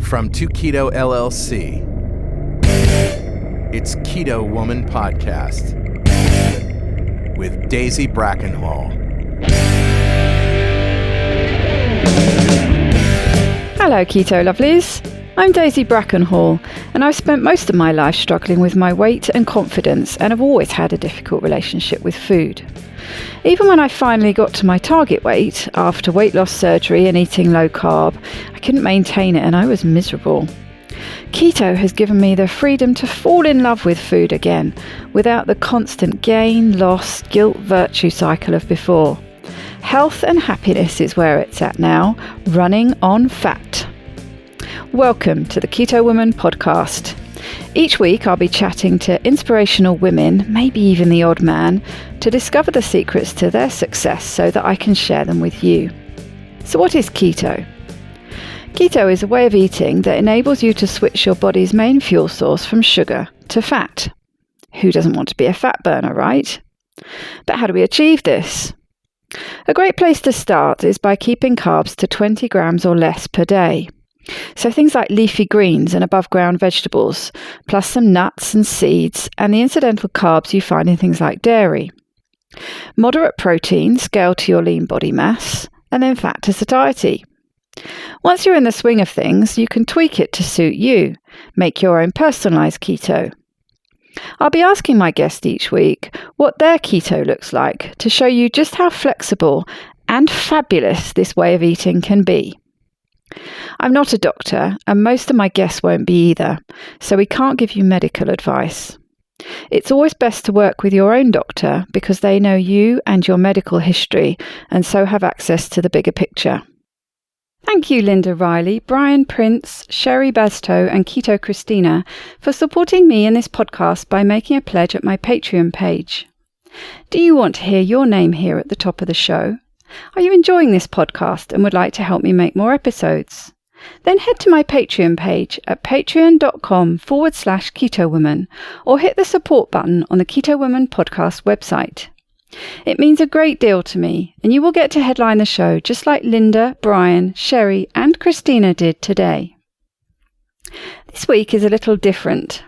From 2Keto LLC, it's Keto Woman Podcast with Daisy Brackenhall. Hello Keto Lovelies, I'm Daisy Brackenhall and I've spent most of my life struggling with my weight and confidence and have always had a difficult relationship with food. Even when I finally got to my target weight, after weight loss surgery and eating low carb, I couldn't maintain it and I was miserable. Keto has given me the freedom to fall in love with food again, without the constant gain, loss, guilt, virtue cycle of before. Health and happiness is where it's at now, running on fat. Welcome to the Keto Woman Podcast. Each week I'll be chatting to inspirational women, maybe even the odd man, to discover the secrets to their success so that I can share them with you. So what is keto? Keto is a way of eating that enables you to switch your body's main fuel source from sugar to fat. Who doesn't want to be a fat burner, right? But how do we achieve this? A great place to start is by keeping carbs to 20 grams or less per day. So things like leafy greens and above ground vegetables, plus some nuts and seeds and the incidental carbs you find in things like dairy. Moderate protein scaled to your lean body mass, and then fat to satiety. Once you're in the swing of things, you can tweak it to suit you. Make your own personalised keto. I'll be asking my guest each week what their keto looks like to show you just how flexible and fabulous this way of eating can be. I'm not a doctor, and most of my guests won't be either, so we can't give you medical advice. It's always best to work with your own doctor because they know you and your medical history and so have access to the bigger picture. Thank you Linda Riley, Brian Prince, Sherry Bastow and Keto Christina for supporting me in this podcast by making a pledge at my Patreon page. Do you want to hear your name here at the top of the show? Are you enjoying this podcast and would like to help me make more episodes? Then head to my Patreon page at patreon.com/KetoWoman or hit the support button on the Keto Woman podcast website. It means a great deal to me and you will get to headline the show just like Linda, Brian, Sherry and Christina did today. This week is a little different.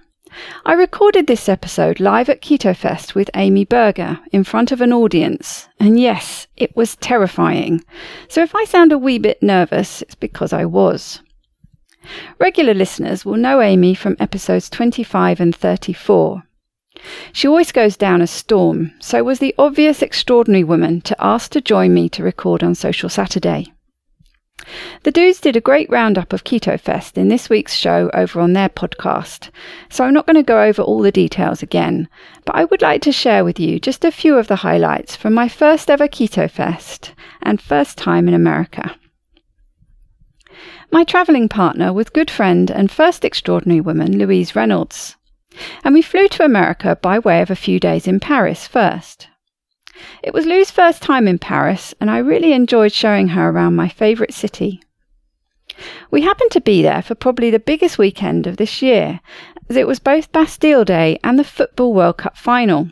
I recorded this episode live at Keto Fest with Amy Berger in front of an audience, and yes, it was terrifying. So if I sound a wee bit nervous, it's because I was. Regular listeners will know Amy from episodes 25 and 34. She always goes down a storm, so was the obvious extraordinary woman to ask to join me to record on Social Saturday. The dudes did a great roundup of Keto Fest in this week's show over on their podcast, so I'm not going to go over all the details again, but I would like to share with you just a few of the highlights from my first ever Keto Fest and first time in America. My travelling partner was good friend and first extraordinary woman Louise Reynolds, and we flew to America by way of a few days in Paris first. It was Lou's first time in Paris, and I really enjoyed showing her around my favourite city. We happened to be there for probably the biggest weekend of this year, as it was both Bastille Day and the Football World Cup final.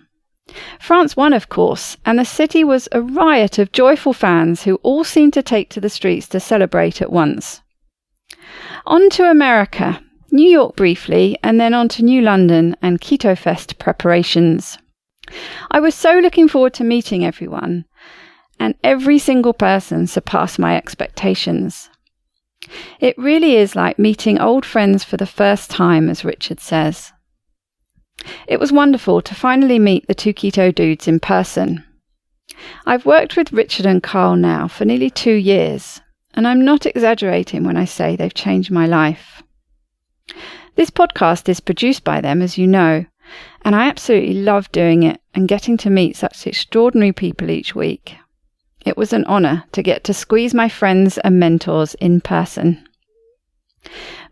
France won, of course, and the city was a riot of joyful fans who all seemed to take to the streets to celebrate at once. On to America, New York briefly, and then on to New London and Keto Fest preparations. I was so looking forward to meeting everyone, and every single person surpassed my expectations. It really is like meeting old friends for the first time, as Richard says. It was wonderful to finally meet the two keto dudes in person. I've worked with Richard and Carl now for nearly 2 years, and I'm not exaggerating when I say they've changed my life. This podcast is produced by them, as you know, and I absolutely love doing it and getting to meet such extraordinary people each week. It was an honour to get to squeeze my friends and mentors in person.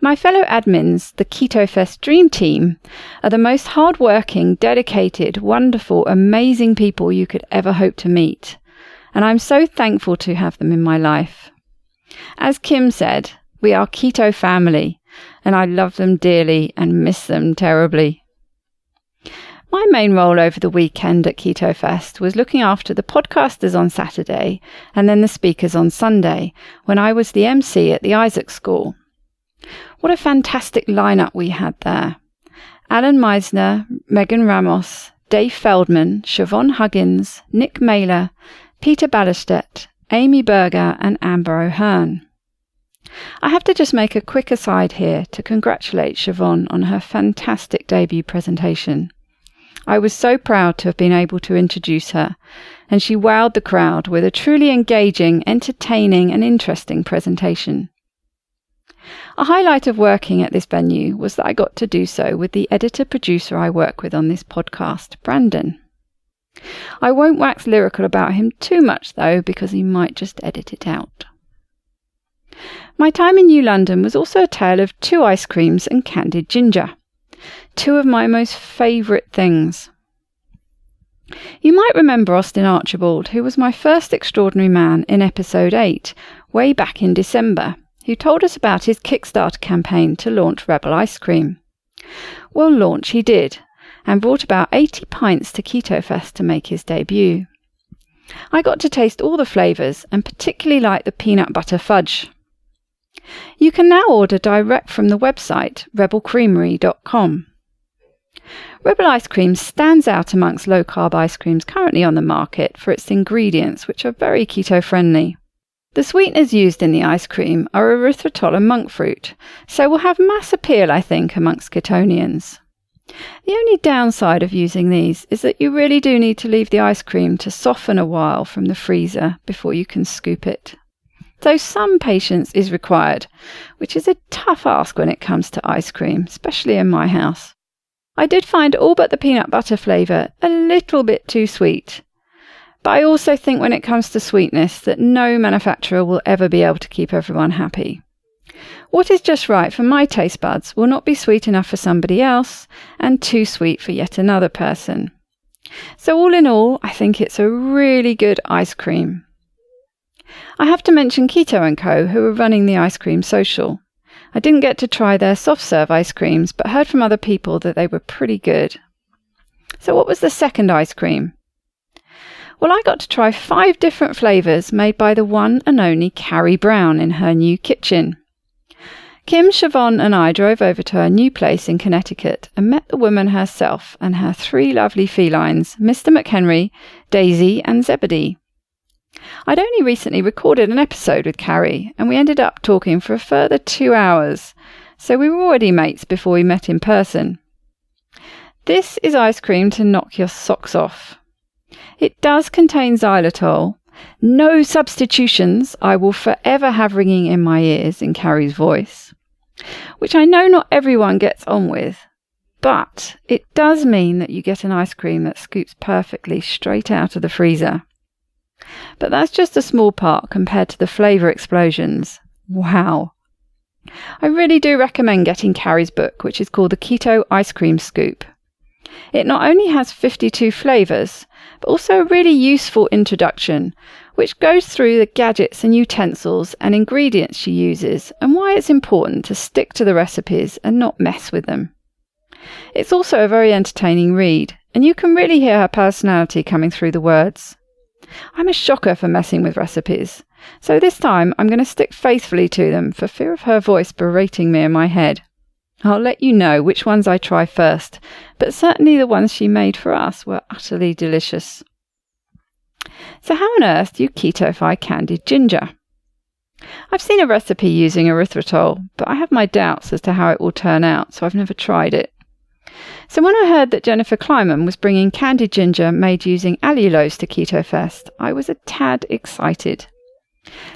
My fellow admins, the Keto Fest Dream Team, are the most hard-working, dedicated, wonderful, amazing people you could ever hope to meet, and I'm so thankful to have them in my life. As Kim said, we are Keto family, and I love them dearly and miss them terribly. My main role over the weekend at Keto Fest was looking after the podcasters on Saturday and then the speakers on Sunday, when I was the MC at the Isaac School. What a fantastic lineup we had there. Alan Meisner, Megan Ramos, Dave Feldman, Siobhan Huggins, Nick Mailer, Peter Ballestedt, Amy Berger and Amber O'Hearn. I have to just make a quick aside here to congratulate Siobhan on her fantastic debut presentation. I was so proud to have been able to introduce her, and she wowed the crowd with a truly engaging, entertaining and interesting presentation. A highlight of working at this venue was that I got to do so with the editor-producer I work with on this podcast, Brandon. I won't wax lyrical about him too much though, because he might just edit it out. My time in New London was also a tale of 2 ice creams and candied ginger, 2 of my most favourite things. You might remember Austin Archibald, who was my first extraordinary man in episode 8, way back in December, who told us about his Kickstarter campaign to launch Rebel Ice Cream. Well, launch he did, and brought about 80 pints to Keto Fest to make his debut. I got to taste all the flavours, and particularly liked the peanut butter fudge. You can now order direct from the website rebelcreamery.com. Rebel Ice Cream stands out amongst low-carb ice creams currently on the market for its ingredients, which are very keto-friendly. The sweeteners used in the ice cream are erythritol and monk fruit, so will have mass appeal, I think, amongst ketonians. The only downside of using these is that you really do need to leave the ice cream to soften a while from the freezer before you can scoop it. So some patience is required, which is a tough ask when it comes to ice cream, especially in my house. I did find all but the peanut butter flavour a little bit too sweet. But I also think when it comes to sweetness that no manufacturer will ever be able to keep everyone happy. What is just right for my taste buds will not be sweet enough for somebody else and too sweet for yet another person. So all in all, I think it's a really good ice cream. I have to mention Keto & Co, who are running the ice cream social. I didn't get to try their soft serve ice creams, but heard from other people that they were pretty good. So what was the second ice cream? Well, I got to try 5 different flavours made by the one and only Carrie Brown in her new kitchen. Kim, Siobhan and I drove over to her new place in Connecticut and met the woman herself and her 3 lovely felines, Mr. McHenry, Daisy and Zebedee. I'd only recently recorded an episode with Carrie, and we ended up talking for a further 2 hours, so we were already mates before we met in person. This is ice cream to knock your socks off. It does contain xylitol. No substitutions, I will forever have ringing in my ears in Carrie's voice, which I know not everyone gets on with, but it does mean that you get an ice cream that scoops perfectly straight out of the freezer. But that's just a small part compared to the flavour explosions. Wow! I really do recommend getting Carrie's book, which is called The Keto Ice Cream Scoop. It not only has 52 flavours, but also a really useful introduction, which goes through the gadgets and utensils and ingredients she uses and why it's important to stick to the recipes and not mess with them. It's also a very entertaining read, and you can really hear her personality coming through the words. I'm a shocker for messing with recipes, so this time I'm going to stick faithfully to them for fear of her voice berating me in my head. I'll let you know which ones I try first, but certainly the ones she made for us were utterly delicious. So how on earth do you ketofy candied ginger? I've seen a recipe using erythritol, but I have my doubts as to how it will turn out, so I've never tried it. So when I heard that Jennifer Kleiman was bringing candied ginger made using allulose to Keto Fest, I was a tad excited.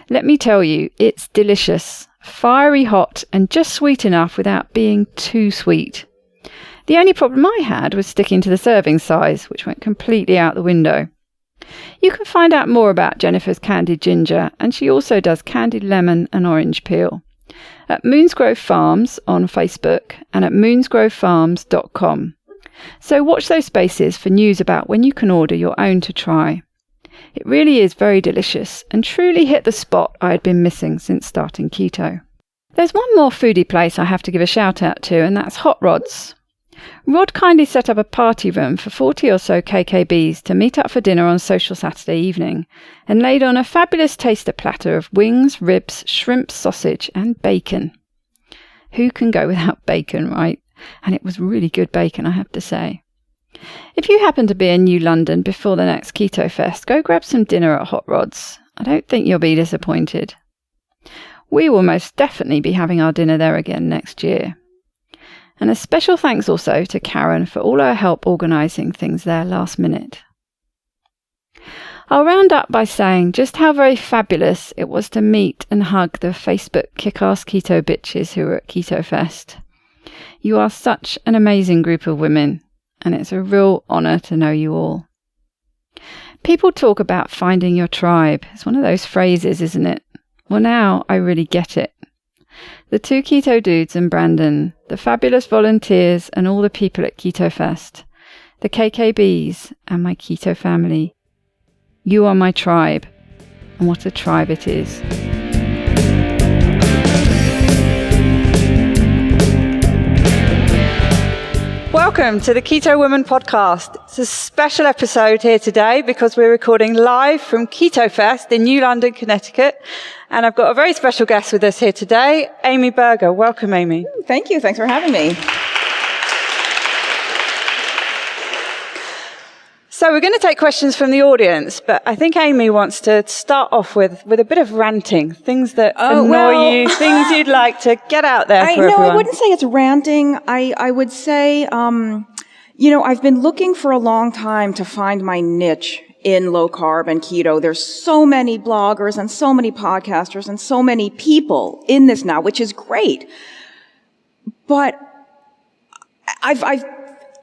Let me tell you, it's delicious, fiery hot and just sweet enough without being too sweet. The only problem I had was sticking to the serving size, which went completely out the window. You can find out more about Jennifer's candied ginger, and she also does candied lemon and orange peel, at Moonsgrove Farms on Facebook and at moonsgrovefarms.com. So watch those spaces for news about when you can order your own to try. It really is very delicious and truly hit the spot I had been missing since starting keto. There's one more foodie place I have to give a shout out to, and that's Hot Rod's. Rod kindly set up a party room for 40 or so KKBs to meet up for dinner on social Saturday evening, and laid on a fabulous taster platter of wings, ribs, shrimp, sausage and bacon. Who can go without bacon, right? And it was really good bacon, I have to say. If you happen to be in New London before the next Keto Fest, go grab some dinner at Hot Rod's. I don't think you'll be disappointed. We will most definitely be having our dinner there again next year. And a special thanks also to Karen for all her help organising things there last minute. I'll round up by saying just how very fabulous it was to meet and hug the Facebook kick-ass keto bitches who were at Keto Fest. You are such an amazing group of women, and it's a real honour to know you all. People talk about finding your tribe. It's one of those phrases, isn't it? Well, now I really get it. The two keto dudes and Brandon, the fabulous volunteers and all the people at Keto Fest, the KKBs and my keto family. You are my tribe, and what a tribe it is. Welcome to the Keto Woman podcast. It's a special episode here today because we're recording live from Keto Fest in New London, Connecticut. And I've got a very special guest with us here today, Amy Berger. Welcome, Amy. Thank you. Thanks for having me. So we're going to take questions from the audience, but I think Amy wants to start off with a bit of ranting, things that annoy you, things you'd like to get out there for everyone. No, I wouldn't say it's ranting. I would say, I've been looking for a long time to find my niche in low carb and keto. There's so many bloggers and so many podcasters and so many people in this now, which is great. But I've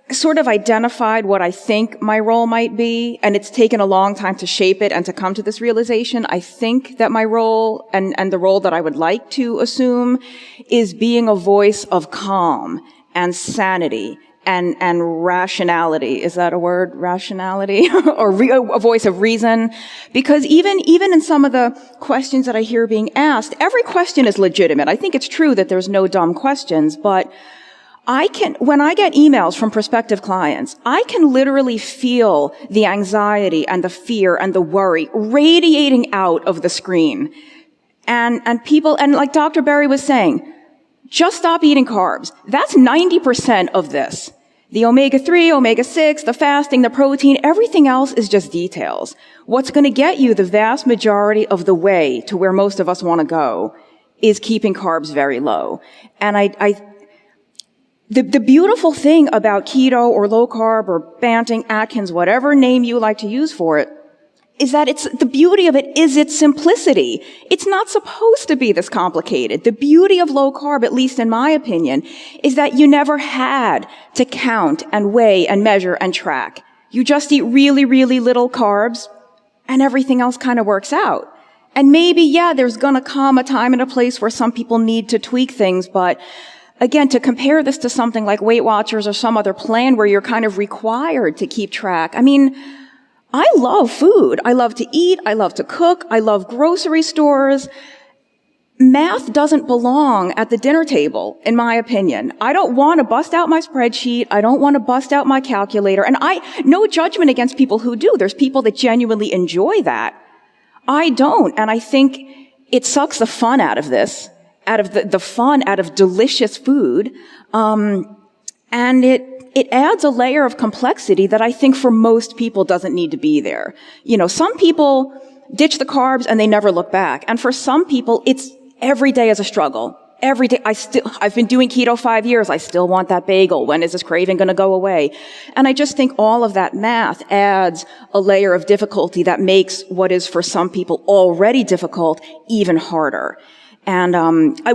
sort of identified what I think my role might be, and it's taken a long time to shape it and to come to this realization. I think that my role and the role that I would like to assume is being a voice of calm and sanity and rationality. Is that a word? Rationality? Or a voice of reason? Because even in some of the questions that I hear being asked, every question is legitimate. I think it's true that there's no dumb questions, but when I get emails from prospective clients, I can literally feel the anxiety and the fear and the worry radiating out of the screen. And people, and like Dr. Berger was saying, just stop eating carbs. That's 90% of this. The omega-3, omega-6, the fasting, the protein, everything else is just details. What's going to get you the vast majority of the way to where most of us want to go is keeping carbs very low. And the beautiful thing about keto or low carb or Banting, Atkins, whatever name you like to use for it, is that the beauty of it is its simplicity. It's not supposed to be this complicated. The beauty of low carb, at least in my opinion, is that you never had to count and weigh and measure and track. You just eat really, really little carbs and everything else kind of works out. And maybe, there's gonna come a time and a place where some people need to tweak things, but again, to compare this to something like Weight Watchers or some other plan where you're kind of required to keep track. I mean, I love food. I love to eat. I love to cook. I love grocery stores. Math doesn't belong at the dinner table, in my opinion. I don't want to bust out my spreadsheet. I don't want to bust out my calculator. And no judgment against people who do. There's people that genuinely enjoy that. I don't. And I think it sucks the fun out of this, out of the fun out of delicious food. And it adds a layer of complexity that I think for most people doesn't need to be there. Some people ditch the carbs and they never look back. And for some people, it's every day is a struggle. Every day, I've been doing keto 5 years. I still want that bagel. When is this craving going to go away? And I just think all of that math adds a layer of difficulty that makes what is for some people already difficult even harder. And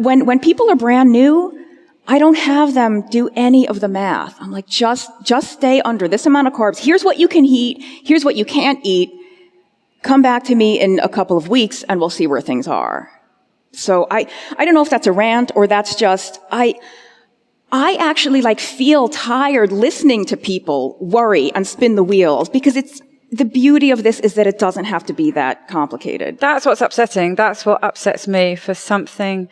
when people are brand new, I don't have them do any of the math. I'm like, just stay under this amount of carbs. Here's what you can eat. Here's what you can't eat. Come back to me in a couple of weeks and we'll see where things are. So I don't know if that's a rant or that's just, I actually feel tired listening to people worry and spin the wheels because the beauty of this is that it doesn't have to be that complicated. That's what's upsetting. That's what upsets me for something,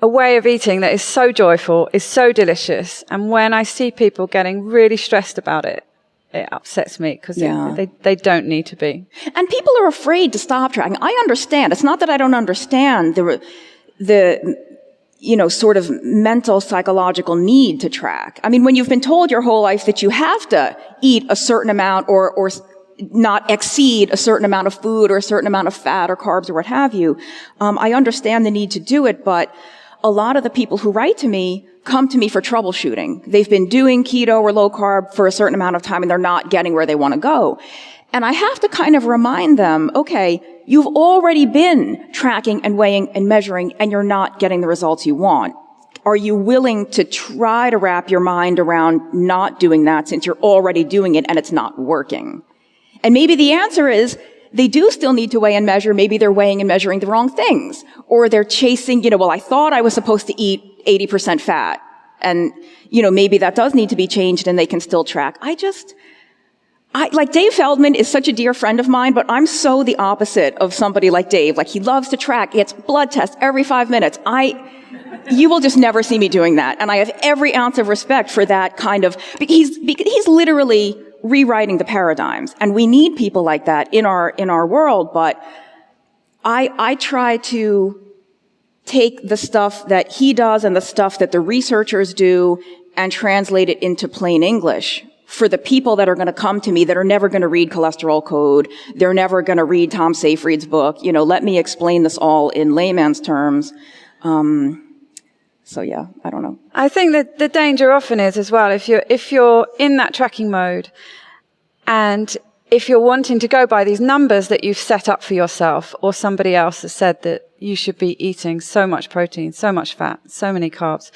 a way of eating that is so joyful, is so delicious. And when I see people getting really stressed about it, it upsets me because they don't need to be. And people are afraid to stop tracking. I understand. It's not that I don't understand the sort of mental, psychological need to track. I mean, when you've been told your whole life that you have to eat a certain amount or not exceed a certain amount of food or a certain amount of fat or carbs or what have you, I understand the need to do it, but a lot of the people who write to me come to me for troubleshooting. They've been doing keto or low carb for a certain amount of time and they're not getting where they want to go. And I have to kind of remind them, okay, you've already been tracking and weighing and measuring and you're not getting the results you want. Are you willing to try to wrap your mind around not doing that since you're already doing it and it's not working? And maybe the answer is they do still need to weigh and measure. Maybe they're weighing and measuring the wrong things. Or they're chasing, well, I thought I was supposed to eat 80% fat. And, maybe that does need to be changed and they can still track. Like Dave Feldman is such a dear friend of mine, but I'm so the opposite of somebody like Dave. Like he loves to track. It's blood tests every 5 minutes. You will just never see me doing that. And I have every ounce of respect for that kind of, he's literally rewriting the paradigms. And we need people like that in our world. But I try to take the stuff that he does and the stuff that the researchers do and translate it into plain English for the people that are going to come to me that are never going to read Cholesterol Code. They're never going to read Tom Seyfried's book. Let me explain this all in layman's terms. So yeah, I don't know. I think that the danger often is as well, if you're in that tracking mode and if you're wanting to go by these numbers that you've set up for yourself or somebody else has said that you should be eating so much protein, so much fat, so many carbs,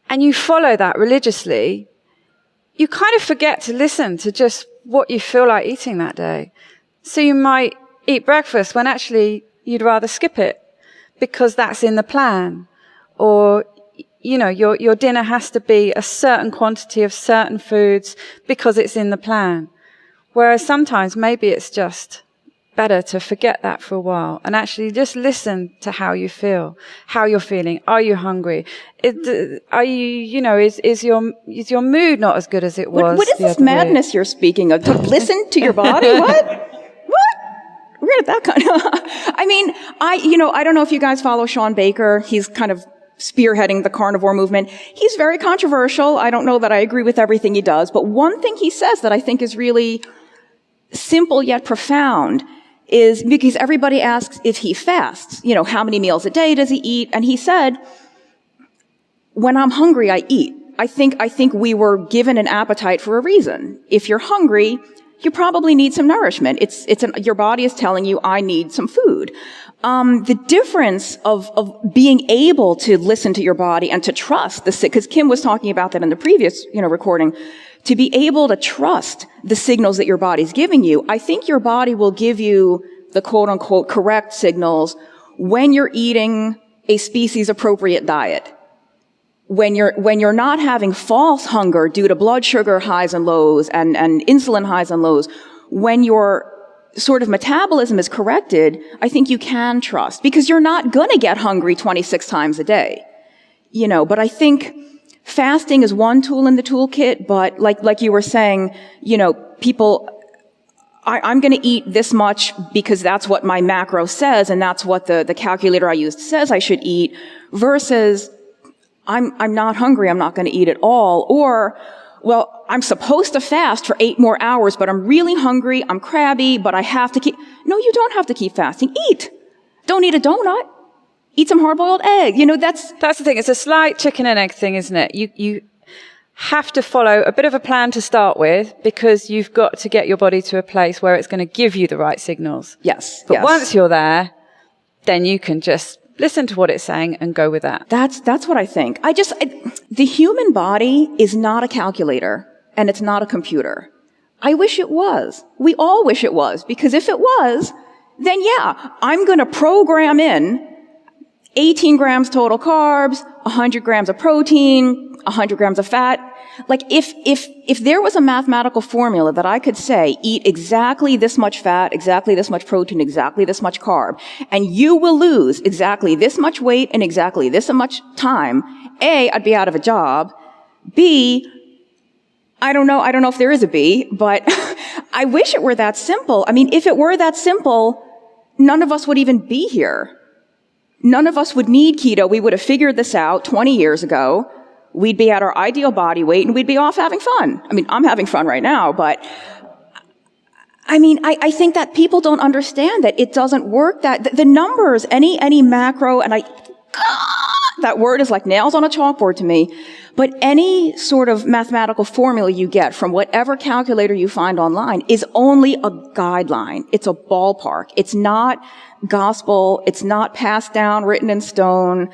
and you follow that religiously, you kind of forget to listen to just what you feel like eating that day. So you might eat breakfast when actually you'd rather skip it because that's in the plan. Or, your dinner has to be a certain quantity of certain foods because it's in the plan. Whereas sometimes maybe it's just better to forget that for a while and actually just listen to how you feel, how you're feeling. Are you hungry? Are you, is your mood not as good as it was? What is this madness you're speaking of? To listen to your body? What? Where did that come? I mean, I don't know if you guys follow Sean Baker. He's kind of spearheading the carnivore movement. He's very controversial. I don't know that I agree with everything he does, but one thing he says that I think is really simple yet profound is because everybody asks if he fasts, how many meals a day does he eat? And he said, when I'm hungry, I eat. I think we were given an appetite for a reason. If you're hungry, you probably need some nourishment. Your body is telling you, I need some food. The difference of being able to listen to your body and to trust because Kim was talking about that in the previous, recording, to be able to trust the signals that your body's giving you. I think your body will give you the quote unquote correct signals when you're eating a species appropriate diet. When you're not having false hunger due to blood sugar highs and lows and insulin highs and lows, when your sort of metabolism is corrected, I think you can trust because you're not going to get hungry 26 times a day. But I think fasting is one tool in the toolkit, but like you were saying, people, I'm going to eat this much because that's what my macro says and that's what the calculator I used says I should eat versus I'm not hungry, I'm not going to eat at all. Or, well, I'm supposed to fast for 8 more hours, but I'm really hungry, I'm crabby, but I have to keep... No, you don't have to keep fasting. Eat. Don't eat a donut. Eat some hard-boiled egg. That's the thing. It's a slight chicken and egg thing, isn't it? You have to follow a bit of a plan to start with because you've got to get your body to a place where it's going to give you the right signals. Yes. But once you're there, then you can just listen to what it's saying and go with that. That's what I think. The human body is not a calculator and it's not a computer. I wish it was. We all wish it was because if it was, then yeah, I'm going to program in 18 grams total carbs, 100 grams of protein, 100 grams of fat. Like if there was a mathematical formula that I could say, eat exactly this much fat, exactly this much protein, exactly this much carb, and you will lose exactly this much weight in exactly this much time, A, I'd be out of a job. B, I don't know if there is a B, but I wish it were that simple. I mean, if it were that simple, none of us would even be here. none of us would need keto. We would have figured this out 20 years ago. We'd be at our ideal body weight and we'd be off having fun. I mean, I'm having fun right now, but I mean, I think that people don't understand that it doesn't work, that the numbers, any macro, and that word is like nails on a chalkboard to me, but any sort of mathematical formula you get from whatever calculator you find online is only a guideline. It's a ballpark. It's not gospel. It's not passed down, written in stone.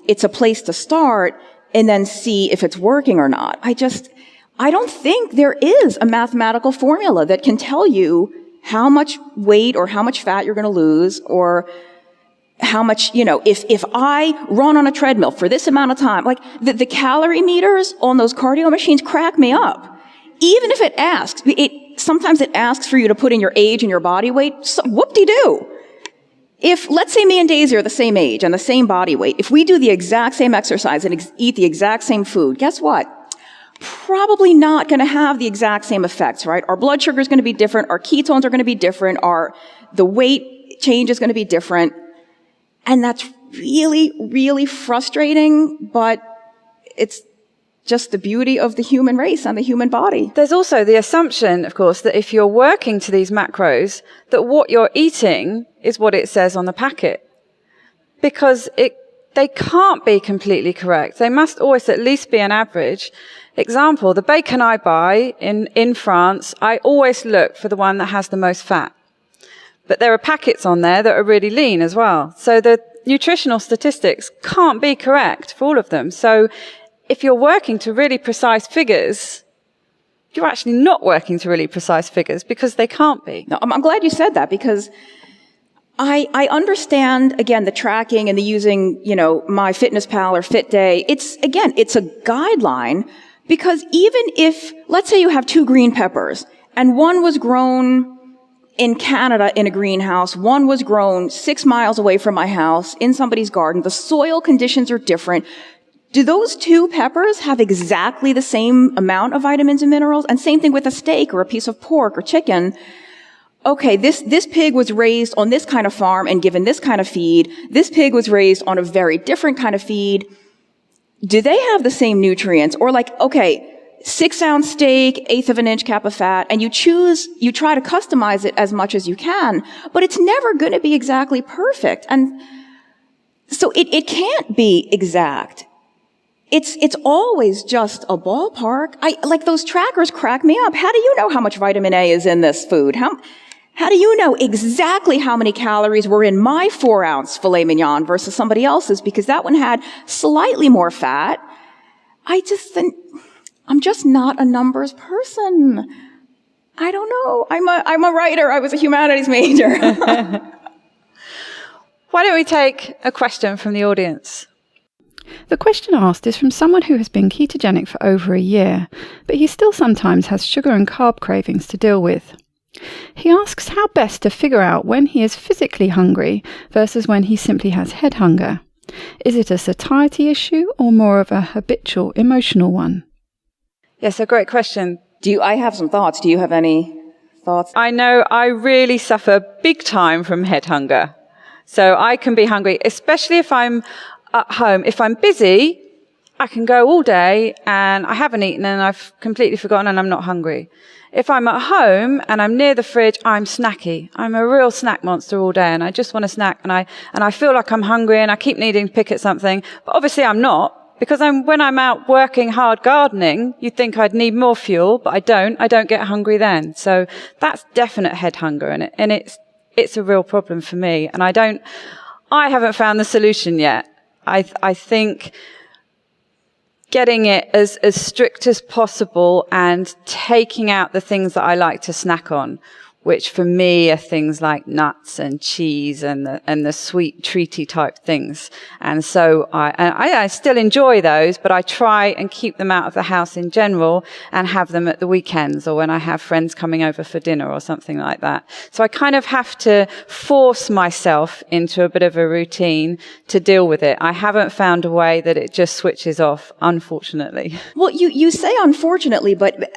It's a place to start and then see if it's working or not. I don't think there is a mathematical formula that can tell you how much weight or how much fat you're going to lose, or how much, if I run on a treadmill for this amount of time, like the calorie meters on those cardio machines crack me up. Even if it asks, sometimes it asks for you to put in your age and your body weight. So, whoop-de-doo. If, let's say me and Daisy are the same age and the same body weight, if we do the exact same exercise and eat the exact same food, guess what? Probably not going to have the exact same effects, right? Our blood sugar is going to be different. Our ketones are going to be different. The weight change is going to be different. And that's really, really frustrating, but it's just the beauty of the human race and the human body. There's also the assumption, of course, that if you're working to these macros, that what you're eating is what it says on the packet. Because they can't be completely correct. They must always at least be an average. Example, the bacon I buy in France, I always look for the one that has the most fat. But there are packets on there that are really lean as well. So the nutritional statistics can't be correct for all of them. So if you're working to really precise figures, you're actually not working to really precise figures because they can't be. No, I'm glad you said that, because I understand, again, the tracking and the using, MyFitnessPal or FitDay. It's a guideline, because even if, let's say you have 2 green peppers and one was grown in Canada in a greenhouse, one was grown 6 miles away from my house in somebody's garden, the soil conditions are different. Do those 2 peppers have exactly the same amount of vitamins and minerals? And same thing with a steak or a piece of pork or chicken. Okay, this pig was raised on this kind of farm and given this kind of feed. This pig was raised on a very different kind of feed. Do they have the same nutrients? Or 6-ounce steak, 1/8 of an inch cap of fat, and you try to customize it as much as you can, but it's never going to be exactly perfect. And so it can't be exact. It's always just a ballpark. Those trackers crack me up. How do you know how much vitamin A is in this food? How do you know exactly how many calories were in my 4-ounce filet mignon versus somebody else's? Because that one had slightly more fat. I'm just not a numbers person. I don't know. I'm a writer. I was a humanities major. Why don't we take a question from the audience? The question asked is from someone who has been ketogenic for over a year, but he still sometimes has sugar and carb cravings to deal with. He asks how best to figure out when he is physically hungry versus when he simply has head hunger. Is it a satiety issue or more of a habitual emotional one? Yes, a great question. I have some thoughts. Do you have any thoughts? I know I really suffer big time from head hunger. So I can be hungry, especially if I'm at home. If I'm busy, I can go all day and I haven't eaten and I've completely forgotten and I'm not hungry. If I'm at home and I'm near the fridge, I'm snacky. I'm a real snack monster all day and I just want to snack and I feel like I'm hungry and I keep needing to pick at something. But obviously I'm not, because when I'm out working hard gardening, you'd think I'd need more fuel, but I don't. I don't get hungry then. So that's definite head hunger, and it's a real problem for me. And I haven't found the solution yet. I think getting it as strict as possible and taking out the things that I like to snack on, which for me are things like nuts and cheese and the sweet treaty type things. And so I still enjoy those, but I try and keep them out of the house in general and have them at the weekends or when I have friends coming over for dinner or something like that. So I kind of have to force myself into a bit of a routine to deal with it. I haven't found a way that it just switches off, unfortunately. Well, you say unfortunately, but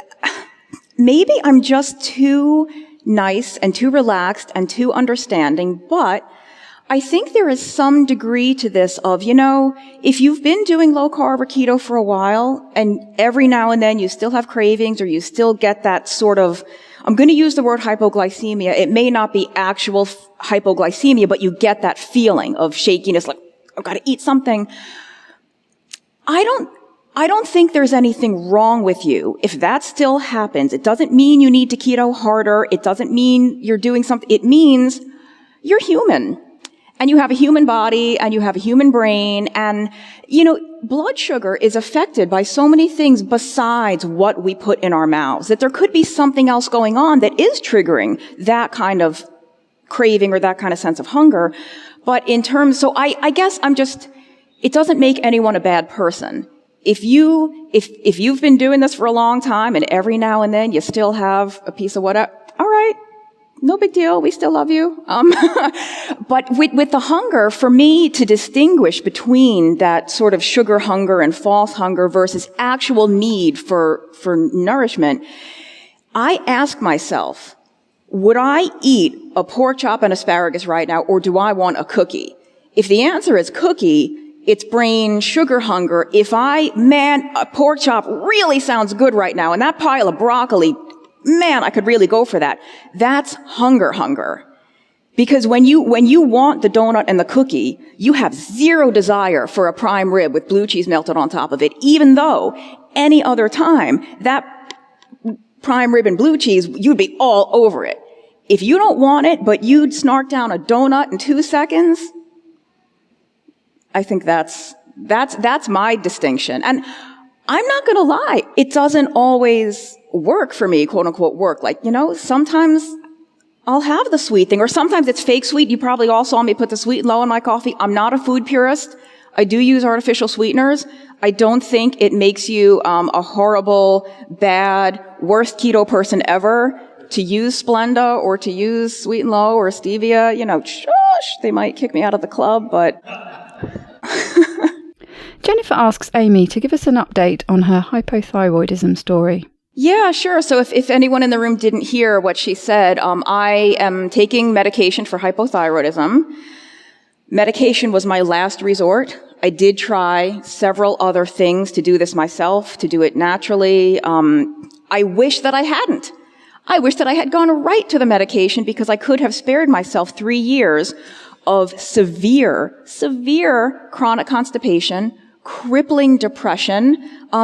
maybe I'm just too nice and too relaxed and too understanding, but I think there is some degree to this of, if you've been doing low carb or keto for a while and every now and then you still have cravings or you still get that sort of, I'm going to use the word hypoglycemia. It may not be actual hypoglycemia, but you get that feeling of shakiness, like, I've got to eat something. I don't think there's anything wrong with you. If that still happens, it doesn't mean you need to keto harder. It doesn't mean you're doing something. It means you're human. And you have a human body, and you have a human brain, and, blood sugar is affected by so many things besides what we put in our mouths, that there could be something else going on that is triggering that kind of craving or that kind of sense of hunger. But so I guess it doesn't make anyone a bad person. If you've been doing this for a long time and every now and then you still have a piece of whatever, all right. No big deal. We still love you. But with the hunger, for me to distinguish between that sort of sugar hunger and false hunger versus actual need for nourishment, I ask myself, would I eat a pork chop and asparagus right now, or do I want a cookie? If the answer is cookie, it's brain sugar hunger. A pork chop really sounds good right now, and that pile of broccoli, man, I could really go for that. That's hunger. Because when you want the donut and the cookie, you have zero desire for a prime rib with blue cheese melted on top of it, even though any other time, that prime rib and blue cheese, you'd be all over it. If you don't want it, but you'd snark down a donut in 2 seconds, I think that's my distinction. And I'm not gonna lie, it doesn't always work for me, quote unquote work. Like, sometimes I'll have the sweet thing, or sometimes it's fake sweet. You probably all saw me put the sweet and low in my coffee. I'm not a food purist. I do use artificial sweeteners. I don't think it makes you a horrible, bad, worst keto person ever to use Splenda or to use sweet and low or stevia. Shush, they might kick me out of the club, but... Jennifer asks Amy to give us an update on her hypothyroidism story. Yeah, sure. So if anyone in the room didn't hear what she said, I am taking medication for hypothyroidism. Medication was my last resort. I did try several other things to do this myself, to do it naturally. I wish that I hadn't. I wish that I had gone right to the medication, because I could have spared myself 3 years of severe chronic constipation, crippling depression.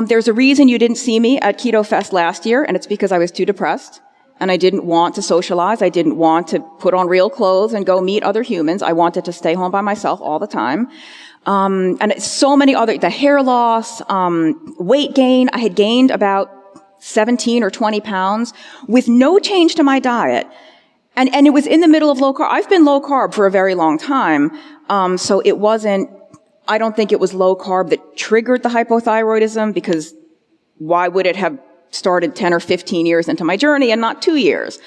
There's a reason you didn't see me at Keto Fest last year, and it's because I was too depressed, and I didn't want to socialize. I didn't want to put on real clothes and go meet other humans. I wanted to stay home by myself all the time. And so many other, the hair loss, weight gain. I had gained about 17 or 20 pounds with no change to my diet. And it was in the middle of low carb. I've been low carb for a very long time. So I don't think it was low carb that triggered the hypothyroidism, because why would it have started 10 or 15 years into my journey and not 2 years?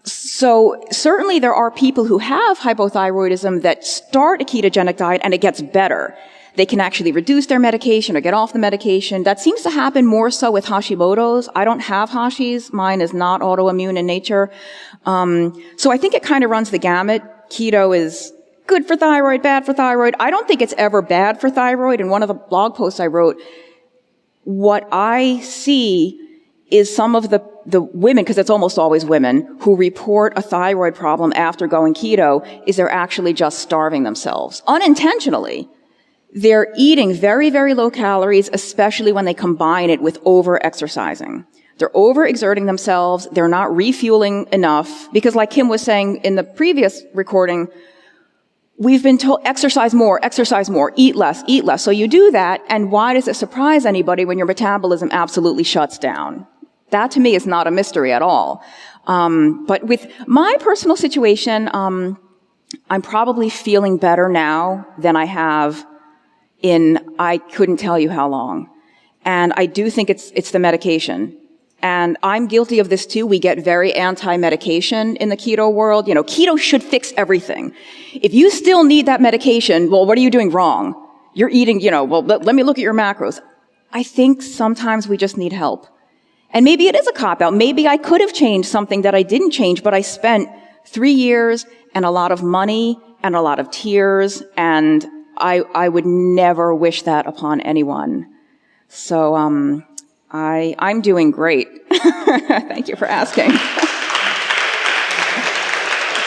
So certainly there are people who have hypothyroidism that start a ketogenic diet and it gets better. They can actually reduce their medication or get off the medication. That seems to happen more so with Hashimoto's. I don't have Hashi's. Mine is not autoimmune in nature. So I think it kind of runs the gamut. Keto is good for thyroid, bad for thyroid. I don't think it's ever bad for thyroid. In one of the blog posts I wrote, what I see is some of the women, because it's almost always women, who report a thyroid problem after going keto, is they're actually just starving themselves unintentionally. They're eating very, very low calories, especially when they combine it with over-exercising. They're overexerting themselves. They're not refueling enough, because like Kim was saying in the previous recording, we've been told exercise more, eat less. So you do that, and why does it surprise anybody when your metabolism absolutely shuts down? That to me is not a mystery at all. But with my personal situation, I'm probably feeling better now than I have I couldn't tell you how long. And I do think it's the medication. And I'm guilty of this too. We get very anti-medication in the keto world. Keto should fix everything. If you still need that medication, well, what are you doing wrong? You're eating, let me look at your macros. I think sometimes we just need help. And maybe it is a cop-out. Maybe I could have changed something that I didn't change, but I spent 3 years and a lot of money and a lot of tears, and I would never wish that upon anyone. So I'm doing great. Thank you for asking.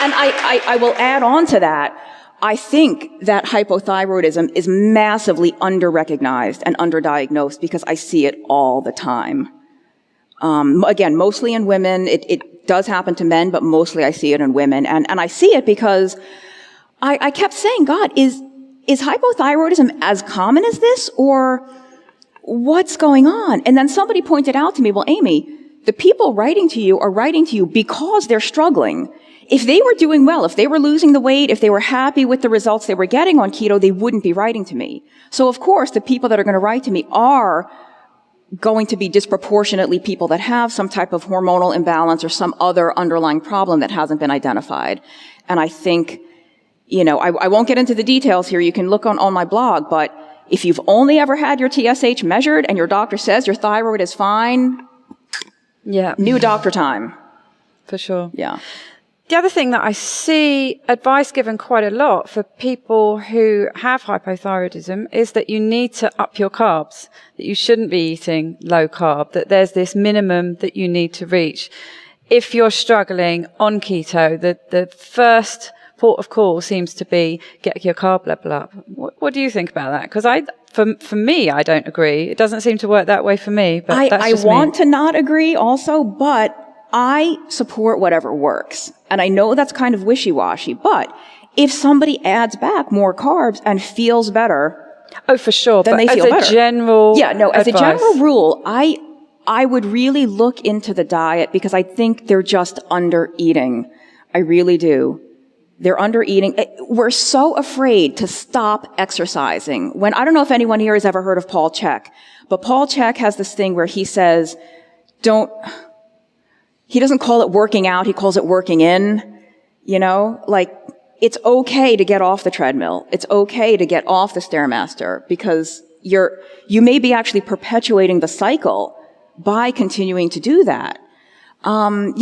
And I will add on to that. I think that hypothyroidism is massively under-recognized and underdiagnosed because I see it all the time. Again, mostly in women. It does happen to men, but mostly I see it in women. And I see it because I kept saying, God, is hypothyroidism as common as this, or what's going on? And then somebody pointed out to me, well, Amy, the people writing to you are writing to you because they're struggling. If they were doing well, if they were losing the weight, if they were happy with the results they were getting on keto, they wouldn't be writing to me. So of course, the people that are going to write to me are going to be disproportionately people that have some type of hormonal imbalance or some other underlying problem that hasn't been identified. And I think, I won't get into the details here. You can look on my blog, but if you've only ever had your TSH measured and your doctor says your thyroid is fine, new doctor time. For sure. Yeah. The other thing that I see advice given quite a lot for people who have hypothyroidism is that you need to up your carbs, that you shouldn't be eating low carb, that there's this minimum that you need to reach. If you're struggling on keto, the first port of call seems to be get your carb level up. What do you think about that? Because for me, I don't agree. It doesn't seem to work that way for me. But I want to not agree also, but I support whatever works. And I know that's kind of wishy-washy, but if somebody adds back more carbs and feels better, oh, for sure, then they feel better. As a general as a general rule, I would really look into the diet because I think they're just under-eating. I really do. They're under-eating. We're so afraid to stop exercising. I don't know if anyone here has ever heard of Paul Chek, but Paul Chek has this thing where he says, he doesn't call it working out, he calls it working in, it's okay to get off the treadmill. It's okay to get off the Stairmaster because you may be actually perpetuating the cycle by continuing to do that. I've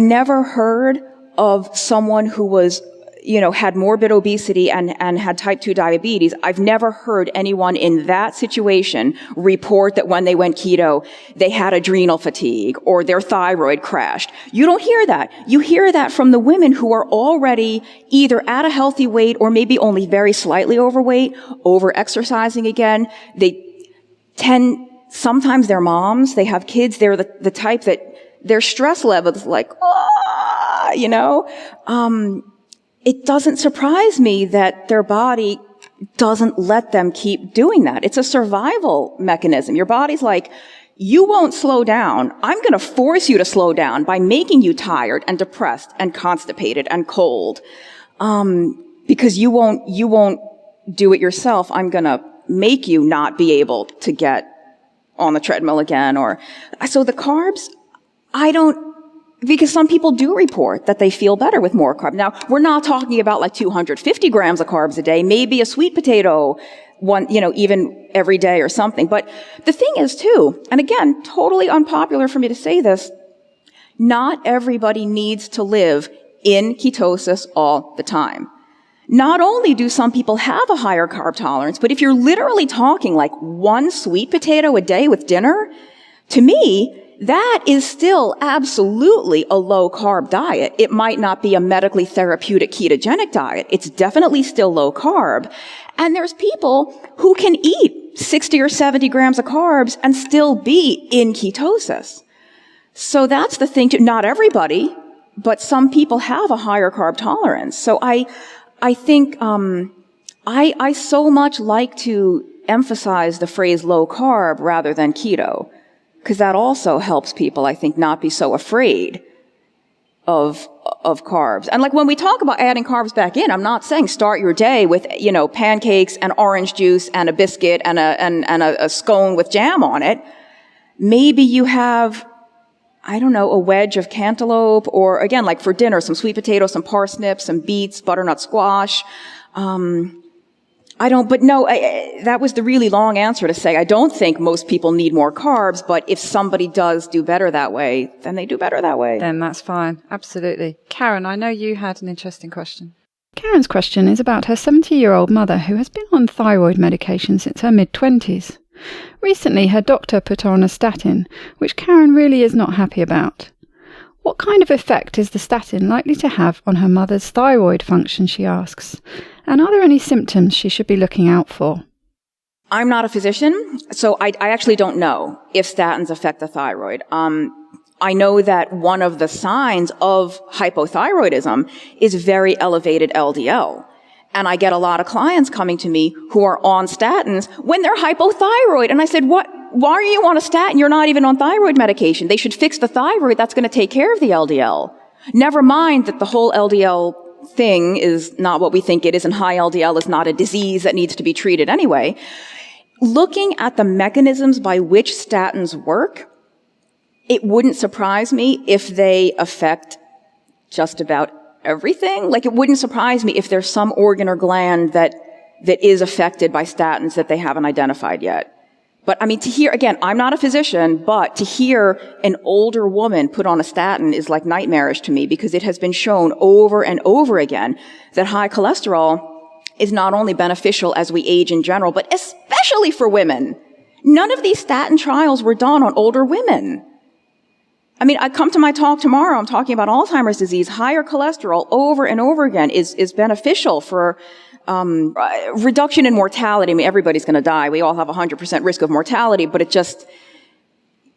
never heard of someone who was, had morbid obesity and had type 2 diabetes. I've never heard anyone in that situation report that when they went keto, they had adrenal fatigue or their thyroid crashed. You don't hear that. You hear that from the women who are already either at a healthy weight or maybe only very slightly overweight, over-exercising again. Sometimes they're moms, they have kids, they're the type that their stress level is like, it doesn't surprise me that their body doesn't let them keep doing that. It's a survival mechanism. Your body's like, you won't slow down. I'm going to force you to slow down by making you tired and depressed and constipated and cold. Because you won't do it yourself. I'm going to make you not be able to get on the treadmill again. So the carbs, because some people do report that they feel better with more carbs. Now, we're not talking about like 250 grams of carbs a day, maybe a sweet potato, even every day or something. But the thing is too, and again, totally unpopular for me to say this, not everybody needs to live in ketosis all the time. Not only do some people have a higher carb tolerance, but if you're literally talking like one sweet potato a day with dinner, to me, that is still absolutely a low-carb diet. It might not be a medically therapeutic ketogenic diet. It's definitely still low-carb. And there's people who can eat 60 or 70 grams of carbs and still be in ketosis. So that's the thing, not everybody, but some people have a higher carb tolerance. So I think I so much like to emphasize the phrase low-carb rather than keto. Because that also helps people, I think, not be so afraid of carbs. And like when we talk about adding carbs back in, I'm not saying start your day with, pancakes and orange juice and a biscuit and a scone with jam on it. Maybe you have, a wedge of cantaloupe, or again, like for dinner, some sweet potatoes, some parsnips, some beets, butternut squash. That was the really long answer to say I don't think most people need more carbs, but if somebody does do better that way, then they do better that way. Then that's fine. Absolutely. Karen, I know you had an interesting question. Karen's question is about her 70-year-old mother who has been on thyroid medication since her mid-20s. Recently, her doctor put her on a statin, which Karen really is not happy about. What kind of effect is the statin likely to have on her mother's thyroid function, she asks? And are there any symptoms she should be looking out for? I'm not a physician, so I actually don't know if statins affect the thyroid. I know that one of the signs of hypothyroidism is very elevated LDL. And I get a lot of clients coming to me who are on statins when they're hypothyroid. And I said, why are you on a statin? You're not even on thyroid medication. They should fix the thyroid. That's going to take care of the LDL. Never mind that the whole LDL thing is not what we think it is, and high LDL is not a disease that needs to be treated anyway. Looking at the mechanisms by which statins work, it wouldn't surprise me if they affect just about everything. Like, it wouldn't surprise me if there's some organ or gland that is affected by statins that they haven't identified yet. But I mean, to hear, again, I'm not a physician, but to hear an older woman put on a statin is like nightmarish to me, because it has been shown over and over again that high cholesterol is not only beneficial as we age in general, but especially for women. None of these statin trials were done on older women. I mean, I come to my talk tomorrow, I'm talking about Alzheimer's disease. Higher cholesterol over and over again is beneficial for reduction in mortality. I mean, everybody's going to die. We all have 100% risk of mortality, but it just,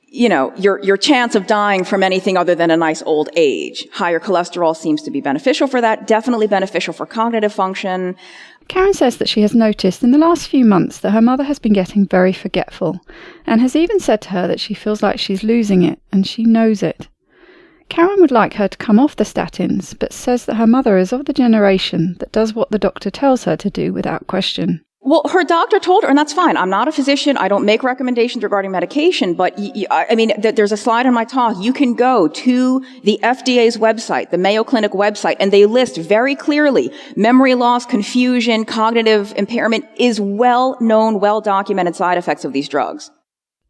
your chance of dying from anything other than a nice old age. Higher cholesterol seems to be beneficial for that, definitely beneficial for cognitive function. Karen says that she has noticed in the last few months that her mother has been getting very forgetful, and has even said to her that she feels like she's losing it, and she knows it. Karen would like her to come off the statins, but says that her mother is of the generation that does what the doctor tells her to do without question. Well, her doctor told her, and that's fine. I'm not a physician. I don't make recommendations regarding medication, but there's a slide on my talk. You can go to the FDA's website, the Mayo Clinic website, and they list very clearly memory loss, confusion, cognitive impairment is well-known, well-documented side effects of these drugs.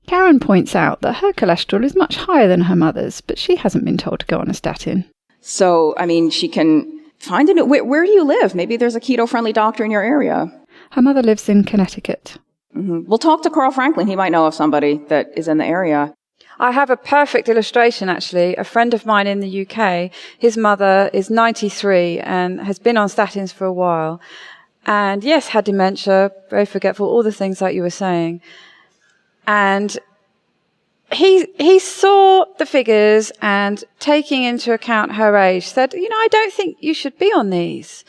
Karen points out that her cholesterol is much higher than her mother's, but she hasn't been told to go on a statin. So, I mean, she can find it. Where do you live? Maybe there's a keto-friendly doctor in your area. Her mother lives in Connecticut. Mm-hmm. We'll talk to Carl Franklin. He might know of somebody that is in the area. I have a perfect illustration, actually. A friend of mine in the UK, his mother is 93 and has been on statins for a while. And yes, had dementia, very forgetful, all the things like you were saying. And he saw the figures, and taking into account her age, said, I don't think you should be on these.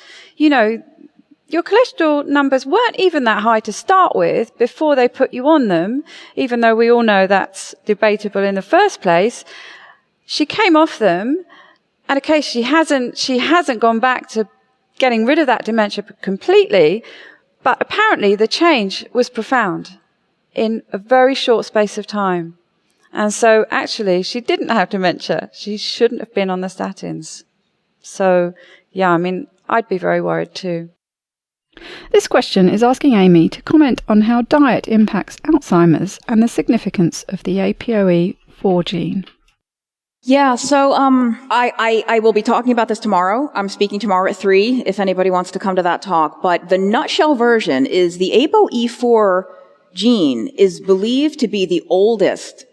Your cholesterol numbers weren't even that high to start with before they put you on them, even though we all know that's debatable in the first place. She came off them, and okay, she hasn't gone back to getting rid of that dementia completely, but apparently the change was profound in a very short space of time. And so actually she didn't have dementia. She shouldn't have been on the statins. So yeah, I mean, I'd be very worried too. This question is asking Amy to comment on how diet impacts Alzheimer's and the significance of the ApoE4 gene. Yeah, so I will be talking about this tomorrow. I'm speaking tomorrow at 3 if anybody wants to come to that talk. But the nutshell version is the ApoE4 gene is believed to be the oldest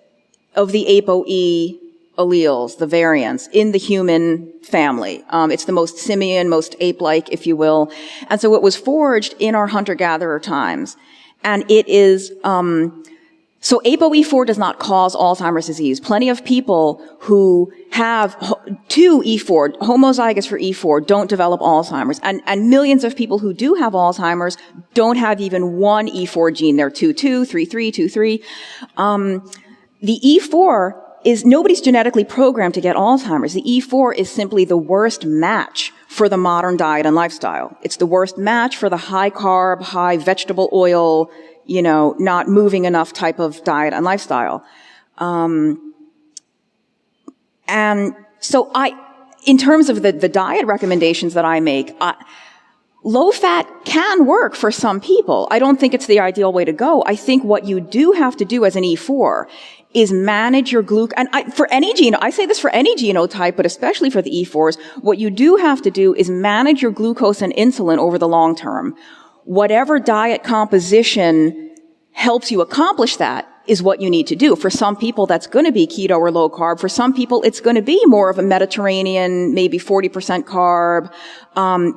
of the ApoE alleles, the variants, in the human family. It's the most simian, most ape-like, if you will. And so it was forged in our hunter-gatherer times. And it is, so ApoE4 does not cause Alzheimer's disease. Plenty of people who have E4, homozygous for E4, don't develop Alzheimer's. And millions of people who do have Alzheimer's don't have even one E4 gene. They're 2-2, 3-3, 2-3. The E4 is, nobody's genetically programmed to get Alzheimer's. The E4 is simply the worst match for the modern diet and lifestyle. It's the worst match for the high carb, high vegetable oil, not moving enough type of diet and lifestyle. And so in terms of the diet recommendations that I make, low fat can work for some people. I don't think it's the ideal way to go. I think what you do have to do as an E4 is manage your glucose. And for any I say this for any genotype, but especially for the E4s, what you do have to do is manage your glucose and insulin over the long term. Whatever diet composition helps you accomplish that is what you need to do. For some people, that's going to be keto or low carb. For some people, it's going to be more of a Mediterranean, maybe 40% carb.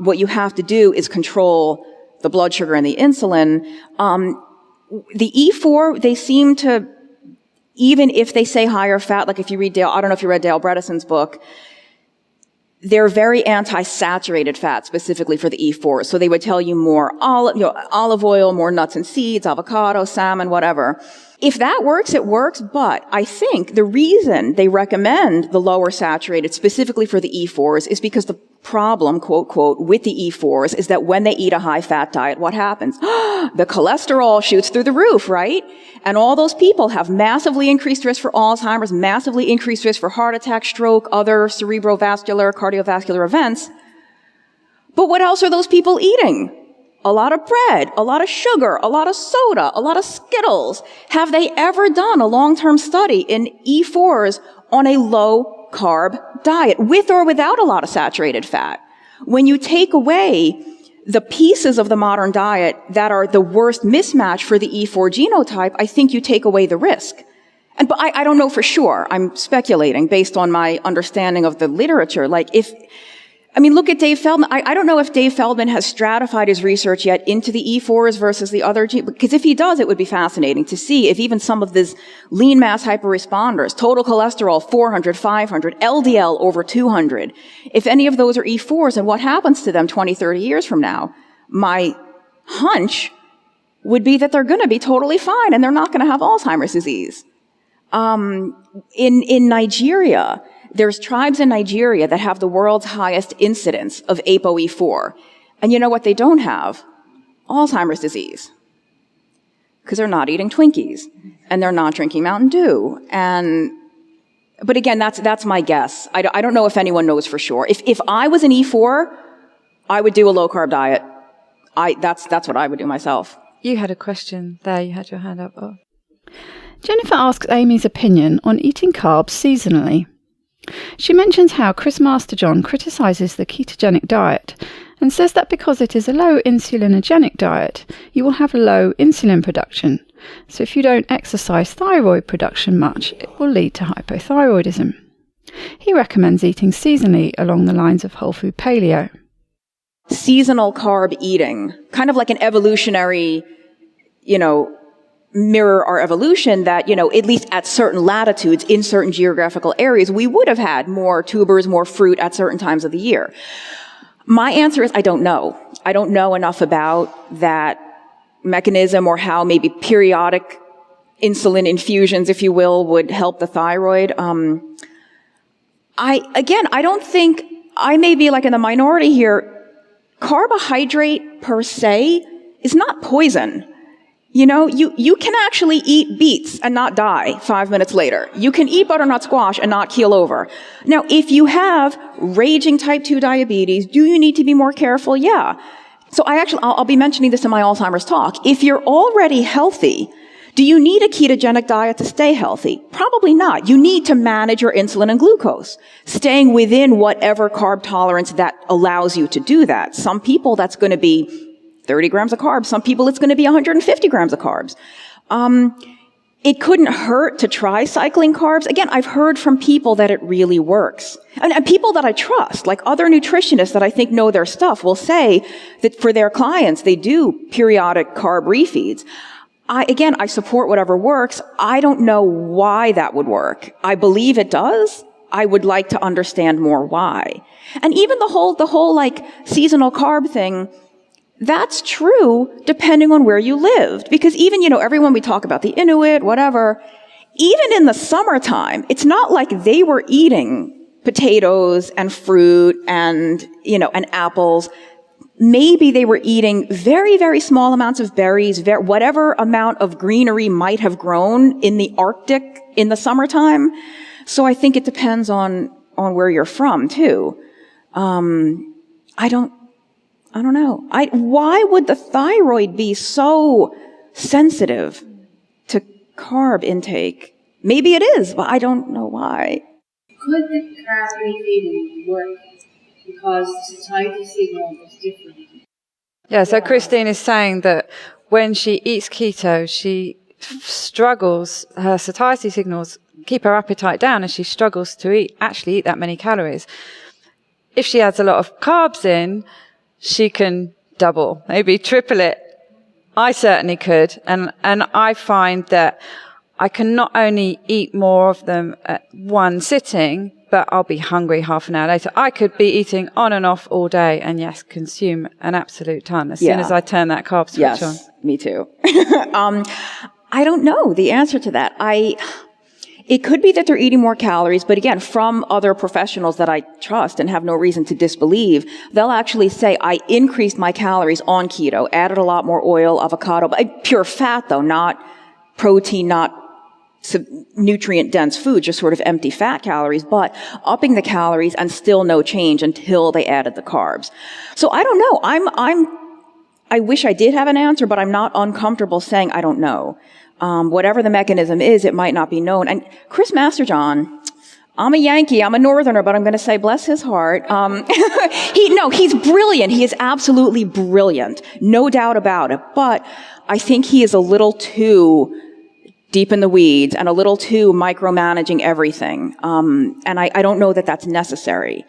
What you have to do is control the blood sugar and the insulin. The E4, they seem to, even if they say higher fat, like if you read I don't know if you read Dale Bredesen's book, they're very anti-saturated fat, specifically for the E4. So they would tell you more olive oil, more nuts and seeds, avocado, salmon, whatever. If that works, it works, but I think the reason they recommend the lower saturated, specifically for the E4s, is because the problem, quote, quote, with the E4s is that when they eat a high-fat diet, what happens? The cholesterol shoots through the roof, right? And all those people have massively increased risk for Alzheimer's, massively increased risk for heart attack, stroke, other cerebrovascular, cardiovascular events. But what else are those people eating? A lot of bread, a lot of sugar, a lot of soda, a lot of Skittles. Have they ever done a long-term study in E4s on a low-carb diet, with or without a lot of saturated fat? When you take away the pieces of the modern diet that are the worst mismatch for the E4 genotype, I think you take away the risk. But I don't know for sure. I'm speculating based on my understanding of the literature. Look at Dave Feldman. I don't know if Dave Feldman has stratified his research yet into the E4s versus the other genes, because if he does, it would be fascinating to see if even some of these lean mass hyperresponders, total cholesterol 400, 500, LDL over 200, if any of those are E4s and what happens to them 20, 30 years from now. My hunch would be that they're going to be totally fine and they're not going to have Alzheimer's disease. In Nigeria, there's tribes in Nigeria that have the world's highest incidence of ApoE4. And you know what they don't have? Alzheimer's disease. Because they're not eating Twinkies. And they're not drinking Mountain Dew. But again, that's my guess. I don't know if anyone knows for sure. If I was an E4, I would do a low-carb diet. That's what I would do myself. You had a question there. You had your hand up. Oh. Jennifer asks Amy's opinion on eating carbs seasonally. She mentions how Chris Masterjohn criticizes the ketogenic diet and says that because it is a low insulinogenic diet, you will have low insulin production. So if you don't exercise thyroid production much, it will lead to hypothyroidism. He recommends eating seasonally along the lines of whole food paleo. Seasonal carb eating, kind of like an evolutionary, mirror our evolution that, at least at certain latitudes, in certain geographical areas, we would have had more tubers, more fruit at certain times of the year. My answer is I don't know. I don't know enough about that mechanism or how maybe periodic insulin infusions, if you will, would help the thyroid. I don't think, I may be like in the minority here. Carbohydrate per se is not poison. You can actually eat beets and not die 5 minutes later. You can eat butternut squash and not keel over. Now, if you have raging type 2 diabetes, do you need to be more careful? Yeah. So I'll be mentioning this in my Alzheimer's talk. If you're already healthy, do you need a ketogenic diet to stay healthy? Probably not. You need to manage your insulin and glucose, staying within whatever carb tolerance that allows you to do that. Some people, that's going to be 30 grams of carbs. Some people, it's going to be 150 grams of carbs. It couldn't hurt to try cycling carbs. Again, I've heard from people that it really works. And people that I trust, like other nutritionists that I think know their stuff, will say that for their clients, they do periodic carb refeeds. I support whatever works. I don't know why that would work. I believe it does. I would like to understand more why. And even the whole like seasonal carb thing, that's true depending on where you lived. Because even, everyone we talk about, the Inuit, whatever, even in the summertime, it's not like they were eating potatoes and fruit and, and apples. Maybe they were eating very, very small amounts of berries, whatever amount of greenery might have grown in the Arctic in the summertime. So I think it depends on where you're from, too. I I don't know. Why would the thyroid be so sensitive to carb intake? Maybe it is, but I don't know why. Could the carb refeeding work because the satiety signal is different? Yeah, so Christine is saying that when she eats keto, she struggles, her satiety signals keep her appetite down, and she struggles to actually eat that many calories. If she adds a lot of carbs in, she can double, maybe triple it. I certainly could. And I find that I can not only eat more of them at one sitting, but I'll be hungry half an hour later. I could be eating on and off all day and, yes, consume an absolute ton as soon as I turn that carb switch on. Yes, me too. I don't know the answer to that. It could be that they're eating more calories, but again, from other professionals that I trust and have no reason to disbelieve, they'll actually say, I increased my calories on keto, added a lot more oil, avocado, but pure fat though, not protein, not nutrient-dense food, just sort of empty fat calories, but upping the calories and still no change until they added the carbs. So I don't know. I wish I did have an answer, but I'm not uncomfortable saying I don't know. Whatever the mechanism is, it might not be known. And Chris Masterjohn, I'm a Yankee, I'm a Northerner, but I'm going to say bless his heart. He's brilliant. He is absolutely brilliant. No doubt about it. But I think he is a little too deep in the weeds and a little too micromanaging everything. And I don't know that that's necessary.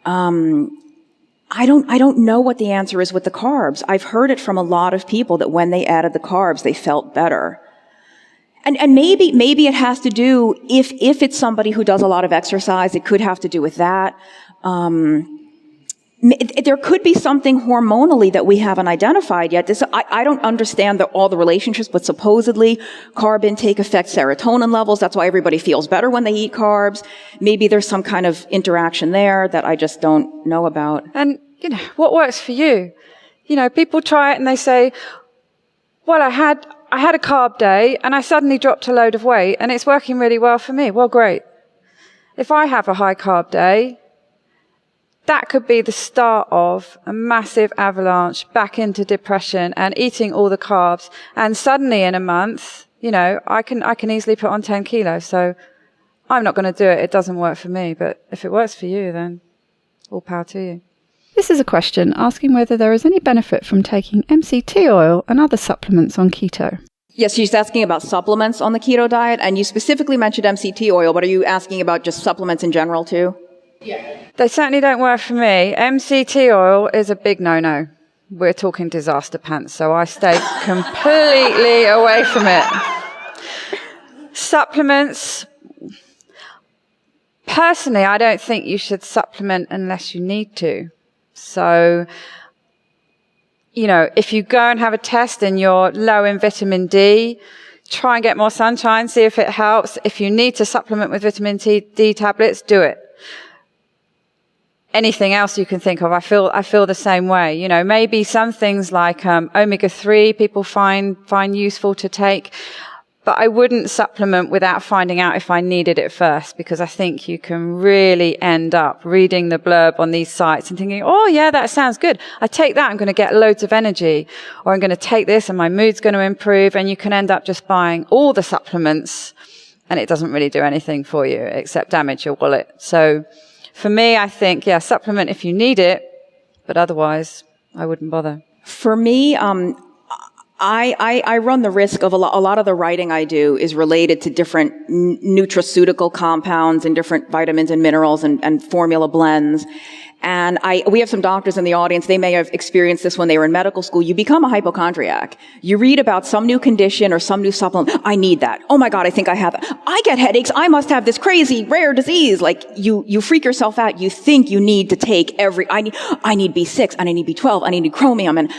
I don't know what the answer is with the carbs. I've heard it from a lot of people that when they added the carbs, they felt better. And maybe it has to do, if it's somebody who does a lot of exercise, it could have to do with that. There could be something hormonally that we haven't identified yet. I don't understand all the relationships, but supposedly carb intake affects serotonin levels. That's why everybody feels better when they eat carbs. Maybe there's some kind of interaction there that I just don't know about. And, what works for you? People try it and they say, well, I had a carb day and I suddenly dropped a load of weight and it's working really well for me. Well, great. If I have a high carb day, that could be the start of a massive avalanche back into depression and eating all the carbs. And suddenly in a month, I can easily put on 10 kilos. So I'm not going to do it. It doesn't work for me. But if it works for you, then all power to you. This is a question asking whether there is any benefit from taking MCT oil and other supplements on keto. Yes, she's asking about supplements on the keto diet, and you specifically mentioned MCT oil, but are you asking about just supplements in general too? Yeah. They certainly don't work for me. MCT oil is a big no-no. We're talking disaster pants, so I stay completely away from it. Supplements. Personally, I don't think you should supplement unless you need to. So, if you go and have a test and you're low in vitamin D, try and get more sunshine, see if it helps. If you need to supplement with vitamin D tablets, do it. Anything else you can think of, I feel the same way. Maybe some things like omega-3 people find useful to take. But I wouldn't supplement without finding out if I needed it first, because I think you can really end up reading the blurb on these sites and thinking, oh yeah, that sounds good. I take that, I'm going to get loads of energy, or I'm going to take this and my mood's going to improve, and you can end up just buying all the supplements and it doesn't really do anything for you except damage your wallet. So for me, I think, supplement if you need it, but otherwise I wouldn't bother. For me, I run the risk of a lot of the writing I do is related to different nutraceutical compounds and different vitamins and minerals and formula blends. And we have some doctors in the audience. They may have experienced this when they were in medical school. You become a hypochondriac. You read about some new condition or some new supplement. I need that. Oh my God, I think I have that. I get headaches. I must have this crazy rare disease. Like you freak yourself out. You think you need to take I need B6 and I need B12. I need chromium. And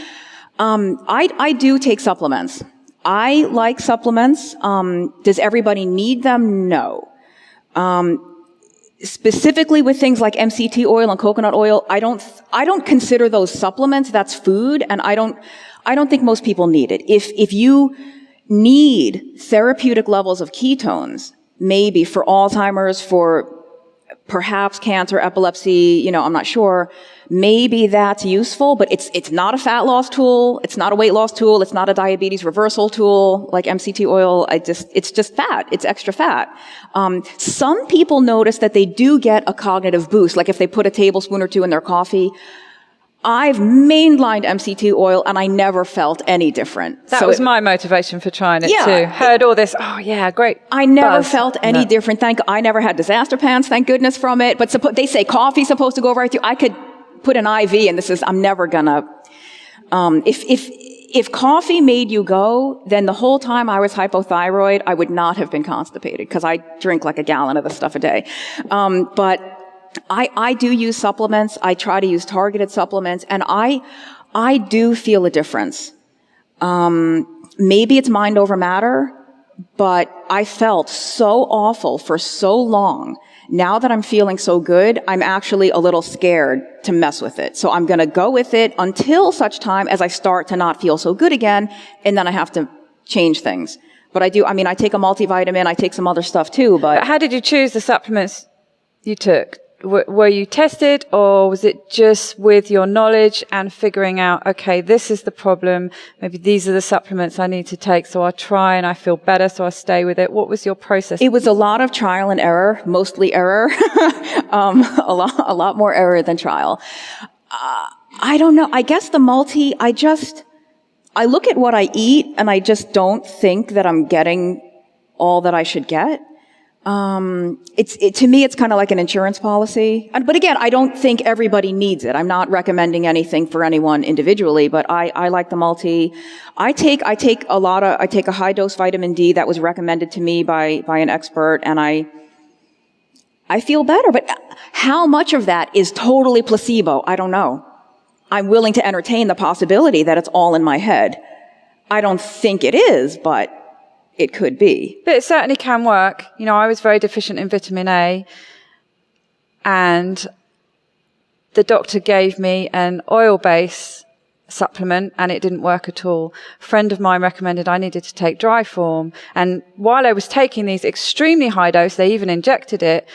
I do take supplements. I like supplements. Does everybody need them? No. Specifically with things like MCT oil and coconut oil, I don't consider those supplements. That's food, and I don't think most people need it. If you need therapeutic levels of ketones, maybe for Alzheimer's, for perhaps cancer, epilepsy, I'm not sure. Maybe that's useful, but it's not a fat loss tool. It's not a weight loss tool. It's not a diabetes reversal tool like MCT oil. It's just fat. It's extra fat. Some people notice that they do get a cognitive boost, like if they put a tablespoon or two in their coffee. I've mainlined MCT oil and I never felt any different. That was my motivation for trying it too. Heard all this. Oh yeah, great. I never felt any different. I never had disaster pants, thank goodness, from it. But they say coffee's supposed to go right through. I could put an IV and I'm never gonna, if coffee made you go, then the whole time I was hypothyroid, I would not have been constipated because I drink like a gallon of this stuff a day. But I do use supplements. I try to use targeted supplements, and I do feel a difference. Maybe it's mind over matter, but I felt so awful for so long. Now that I'm feeling so good, I'm actually a little scared to mess with it. So I'm going to go with it until such time as I start to not feel so good again, and then I have to change things. But I take a multivitamin, I take some other stuff too, But how did you choose the supplements you took? Were you tested, or was it just with your knowledge and figuring out, okay, this is the problem, maybe these are the supplements I need to take, so I'll try and I feel better, so I stay with it? What was your process? It was a lot of trial and error, mostly error, a lot more error than trial. I don't know. I guess the multi, I look at what I eat and I just don't think that I'm getting all that I should get. To me, it's kind of like an insurance policy. But again, I don't think everybody needs it. I'm not recommending anything for anyone individually, but I like the multi. I take a high dose vitamin D that was recommended to me by an expert, and I feel better. But how much of that is totally placebo? I don't know. I'm willing to entertain the possibility that it's all in my head. I don't think it is, but it could be. But it certainly can work. I was very deficient in vitamin A, and the doctor gave me an oil-based supplement and it didn't work at all. A friend of mine recommended I needed to take dry form, and while I was taking these extremely high dose, they even injected it,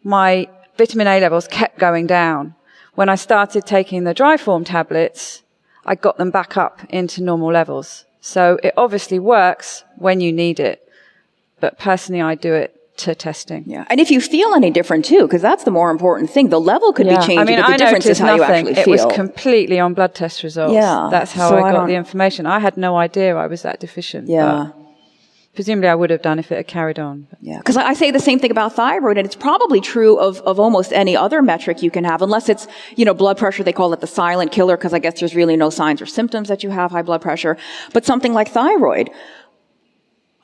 my vitamin A levels kept going down. When I started taking the dry form tablets, I got them back up into normal levels. So it obviously works when you need it. But personally, I do it to testing. Yeah. And if you feel any different too, because that's the more important thing. The level could be changed, but the difference is how you actually feel. It was completely on blood test results. Yeah. That's how I got the information. I had no idea I was that deficient. Yeah. Presumably I would have done if it had carried on. Yeah, because I say the same thing about thyroid, and it's probably true of almost any other metric you can have, unless it's, blood pressure. They call it the silent killer, because I guess there's really no signs or symptoms that you have high blood pressure. But something like thyroid,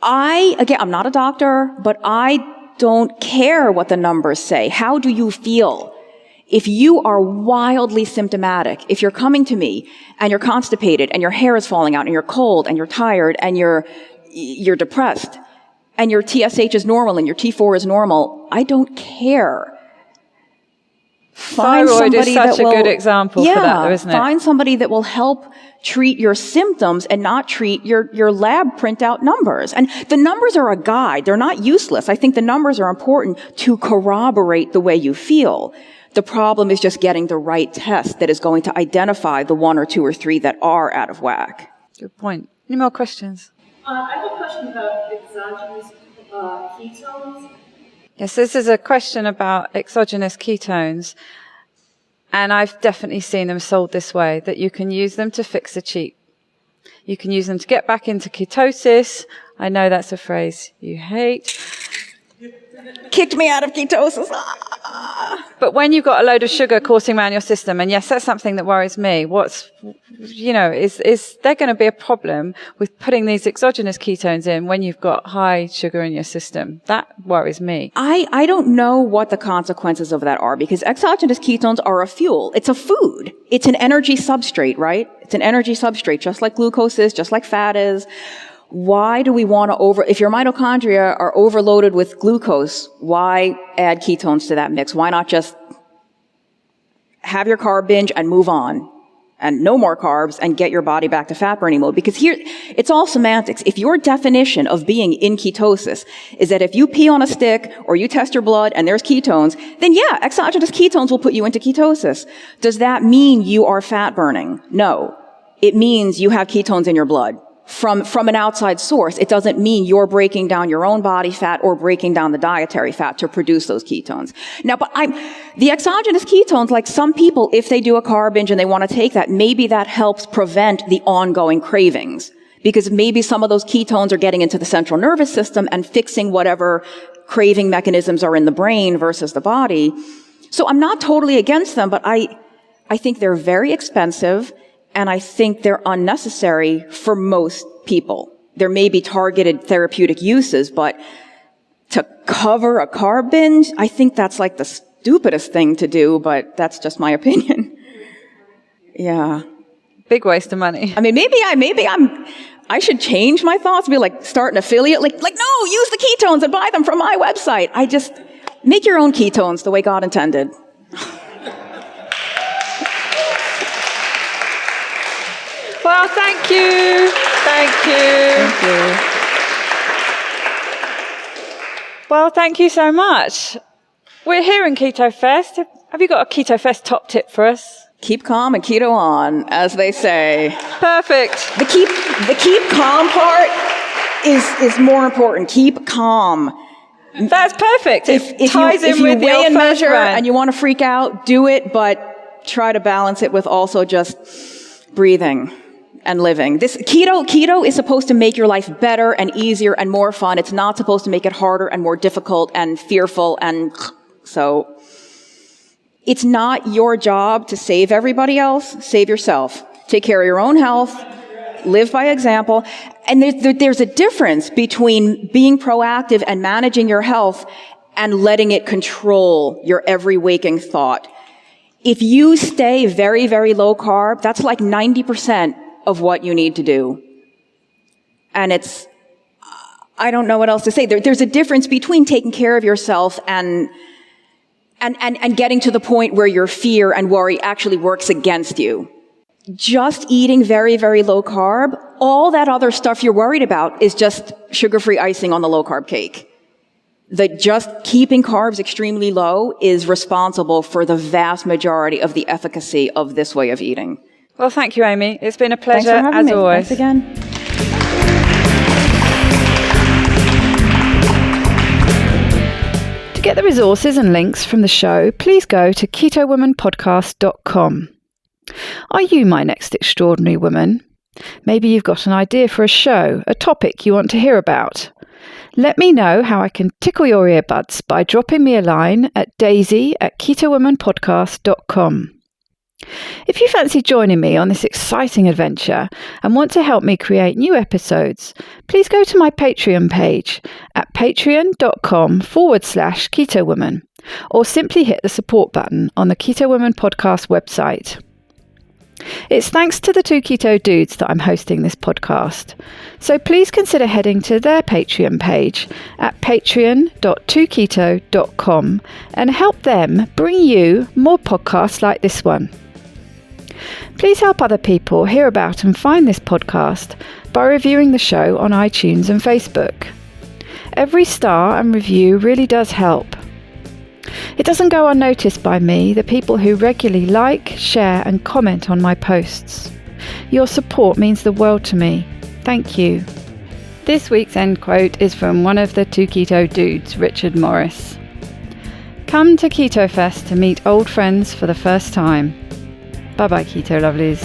I'm not a doctor, but I don't care what the numbers say. How do you feel? If you are wildly symptomatic, if you're coming to me and you're constipated and your hair is falling out and you're cold and you're tired and you're depressed, and your TSH is normal and your T4 is normal, I don't care. Thyroid is such a good example for that, though, isn't it? Find somebody that will help treat your symptoms and not treat your lab printout numbers. And the numbers are a guide. They're not useless. I think the numbers are important to corroborate the way you feel. The problem is just getting the right test that is going to identify the 1 or 2 or 3 that are out of whack. Good point. Any more questions? I have a question about exogenous ketones. Yes, this is a question about exogenous ketones. And I've definitely seen them sold this way, that you can use them to fix a cheat. You can use them to get back into ketosis. I know that's a phrase you hate. Kicked me out of ketosis. But when you've got a load of sugar coursing around your system, and yes, that's something that worries me, is there going to be a problem with putting these exogenous ketones in when you've got high sugar in your system? That worries me. I don't know what the consequences of that are, because exogenous ketones are a fuel. It's a food. It's an energy substrate, right? It's an energy substrate, just like glucose is, just like fat is. Why do we want to if your mitochondria are overloaded with glucose, why add ketones to that mix? Why not just have your carb binge and move on and no more carbs and get your body back to fat burning mode. Because here, it's all semantics. If your definition of being in ketosis is that if you pee on a stick or you test your blood and there's ketones, then yeah, exogenous ketones will put you into ketosis. Does that mean you are fat burning? No. It means you have ketones in your blood from an outside source. It doesn't mean you're breaking down your own body fat or breaking down the dietary fat to produce those ketones. Now, but the exogenous ketones, like some people, if they do a carb binge and they want to take that, maybe that helps prevent the ongoing cravings. Because maybe some of those ketones are getting into the central nervous system and fixing whatever craving mechanisms are in the brain versus the body. So I'm not totally against them, but I think they're very expensive. And I think they're unnecessary for most people. There may be targeted therapeutic uses, but to cover a carb binge, I think that's like the stupidest thing to do, but that's just my opinion. Yeah. Big waste of money. I mean, I should change my thoughts, be like, start an affiliate, like, no, use the ketones and buy them from my website. Make your own ketones the way God intended. Well, thank you. Thank you. Well, thank you so much. We're here in Keto Fest. Have you got a Keto Fest top tip for us? Keep calm and keto on, as they say. Perfect. The keep calm part is more important. Keep calm. That's perfect. If you weigh and measure and you want to freak out, do it, but try to balance it with also just breathing and living. This keto is supposed to make your life better and easier and more fun. It's not supposed to make it harder and more difficult and fearful. And so it's not your job to save everybody else. Save yourself. Take care of your own health. Live by example. And there's a difference between being proactive and managing your health and letting it control your every waking thought. If you stay very, very low carb, that's like 90% of what you need to do. And I don't know what else to say. There's a difference between taking care of yourself and getting to the point where your fear and worry actually works against you. Just eating very, very low carb, all that other stuff you're worried about is just sugar-free icing on the low carb cake. Just keeping carbs extremely low is responsible for the vast majority of the efficacy of this way of eating. Well, thank you, Amy. It's been a pleasure, as always. Thanks again. To get the resources and links from the show, please go to ketowomanpodcast.com. Are you my next extraordinary woman? Maybe you've got an idea for a show, a topic you want to hear about. Let me know how I can tickle your earbuds by dropping me a line at daisy@ketowomanpodcast.com. If you fancy joining me on this exciting adventure and want to help me create new episodes, please go to my Patreon page at patreon.com/ketowoman or simply hit the support button on the Keto Woman podcast website. It's thanks to the two keto dudes that I'm hosting this podcast. So please consider heading to their Patreon page at patreon.2keto.com and help them bring you more podcasts like this one. Please help other people hear about and find this podcast by reviewing the show on iTunes and Facebook. Every star and review really does help. It doesn't go unnoticed by me, the people who regularly like, share and comment on my posts. Your support means the world to me. Thank you. This week's end quote is from one of the two keto dudes, Richard Morris. Come to Keto Fest to meet old friends for the first time. Bye-bye, Keto Lovelies.